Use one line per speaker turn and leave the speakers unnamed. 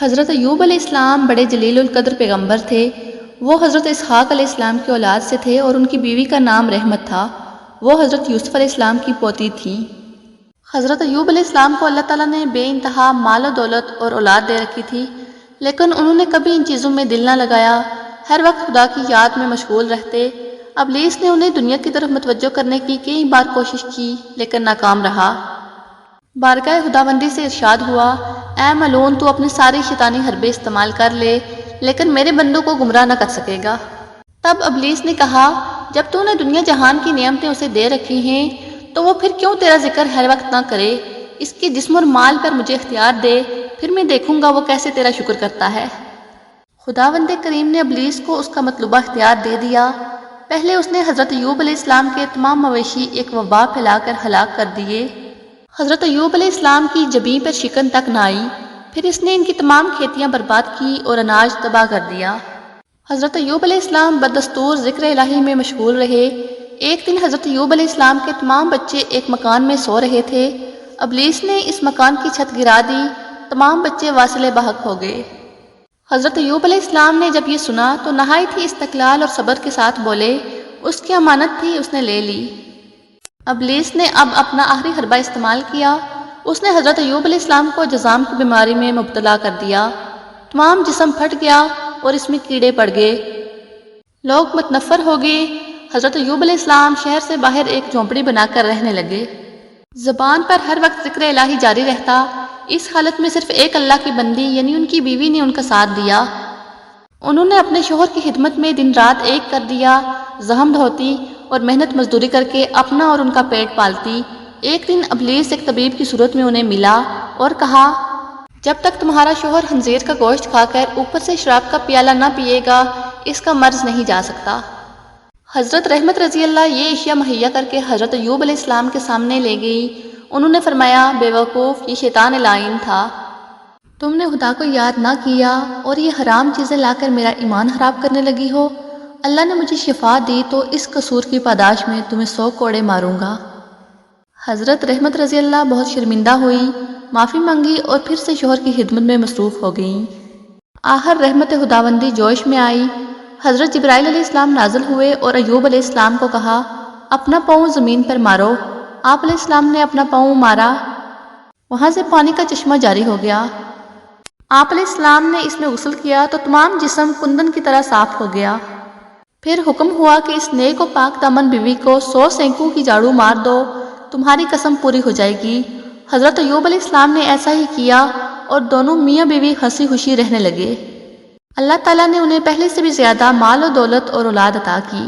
حضرت ایوب علیہ السلام بڑے جلیل القدر پیغمبر تھے۔ وہ حضرت اسحاق علیہ السلام کی اولاد سے تھے اور ان کی بیوی کا نام رحمت تھا۔ وہ حضرت یوسف علیہ السلام کی پوتی تھیں۔ حضرت ایوب علیہ السلام کو اللہ تعالیٰ نے بے انتہا مال و دولت اور اولاد دے رکھی تھی، لیکن انہوں نے کبھی ان چیزوں میں دل نہ لگایا، ہر وقت خدا کی یاد میں مشغول رہتے۔ ابلیس نے انہیں دنیا کی طرف متوجہ کرنے کی کئی بار کوشش کی لیکن ناکام رہا۔ بارگاہ خداوندی سے ارشاد ہوا، اے ملعون، تو اپنے ساری شیطانی حربے استعمال کر لے لیکن میرے بندوں کو گمراہ نہ کر سکے گا۔ تب ابلیس نے کہا، جب تو نے دنیا جہان کی نعمتیں اسے دے رکھی ہیں تو وہ پھر کیوں تیرا ذکر ہر وقت نہ کرے؟ اس کے جسم اور مال پر مجھے اختیار دے، پھر میں دیکھوں گا وہ کیسے تیرا شکر کرتا ہے۔ خداوند کریم نے ابلیس کو اس کا مطلوبہ اختیار دے دیا۔ پہلے اس نے حضرت ایوب علیہ السلام کے تمام مویشی ایک وبا پھیلا کر ہلاک کر دیے۔ حضرت ایوب علیہ السلام کی جبین پر شکن تک نہ آئی، پھر اس نے ان کی تمام کھیتیاں برباد کی اور اناج تباہ کر دیا۔ حضرت ایوب علیہ السلام بدستور ذکر الہی میں مشغول رہے۔ ایک دن حضرت ایوب علیہ السلام کے تمام بچے ایک مکان میں سو رہے تھے۔ ابلیس نے اس مکان کی چھت گرا دی، تمام بچے واصل بحق ہو گئے۔ حضرت ایوب علیہ السلام نے جب یہ سنا تو نہایت ہی استقلال اور صبر کے ساتھ بولے، اس کی امانت تھی، اس نے لے لی۔ ابلیس نے اب اپنا آخری حربہ استعمال کیا۔ اس نے حضرت ایوب علیہ السلام کو جذام کی بیماری میں مبتلا کر دیا۔ تمام جسم پھٹ گیا اور اس میں کیڑے پڑ گئے۔ لوگ متنفر ہو گئے۔ حضرت ایوب علیہ السلام شہر سے باہر ایک جھونپڑی بنا کر رہنے لگے۔ زبان پر ہر وقت ذکر الہی جاری رہتا۔ اس حالت میں صرف ایک اللہ کی بندی یعنی ان کی بیوی نے ان کا ساتھ دیا۔ انہوں نے اپنے شوہر کی خدمت میں دن رات ایک کر دیا، زحمت ہوتی اور محنت مزدوری کر کے اپنا اور ان کا پیٹ پالتی۔ ایک دن ابلیس ایک طبیب کی صورت میں انہیں ملا اور کہا، جب تک تمہارا شوہر خنزیر کا گوشت کھا کر اوپر سے شراب کا پیالہ نہ پیے گا، اس کا مرض نہیں جا سکتا۔ حضرت رحمت رضی اللہ یہ اشیاء مہیا کر کے حضرت ایوب علیہ السلام کے سامنے لے گئی۔ انہوں نے فرمایا، بے وقوف، یہ شیطان لعین تھا۔ تم نے خدا کو یاد نہ کیا اور یہ حرام چیزیں لا کر میرا ایمان خراب کرنے لگی ہو۔ اللہ نے مجھے شفا دی تو اس قصور کی پاداش میں تمہیں 100 کوڑے ماروں گا۔ حضرت رحمت رضی اللہ بہت شرمندہ ہوئی، معافی مانگی اور پھر سے شوہر کی خدمت میں مصروف ہو گئیں۔ آخر رحمت خداوندی جوش میں آئی۔ حضرت جبرائیل علیہ السلام نازل ہوئے اور ایوب علیہ السلام کو کہا، اپنا پاؤں زمین پر مارو۔ آپ علیہ السلام نے اپنا پاؤں مارا، وہاں سے پانی کا چشمہ جاری ہو گیا۔ آپ علیہ السلام نے اس میں غسل کیا تو تمام جسم کندن کی طرح صاف ہو گیا۔ پھر حکم ہوا کہ اس نیک و پاک دامن بیوی کو 100 سینکوں کی جھاڑو مار دو، تمہاری قسم پوری ہو جائے گی۔ حضرت ایوب علیہ السلام نے ایسا ہی کیا اور دونوں میاں بیوی ہنسی خوشی رہنے لگے۔ اللہ تعالیٰ نے انہیں پہلے سے بھی زیادہ مال و دولت اور اولاد عطا کی۔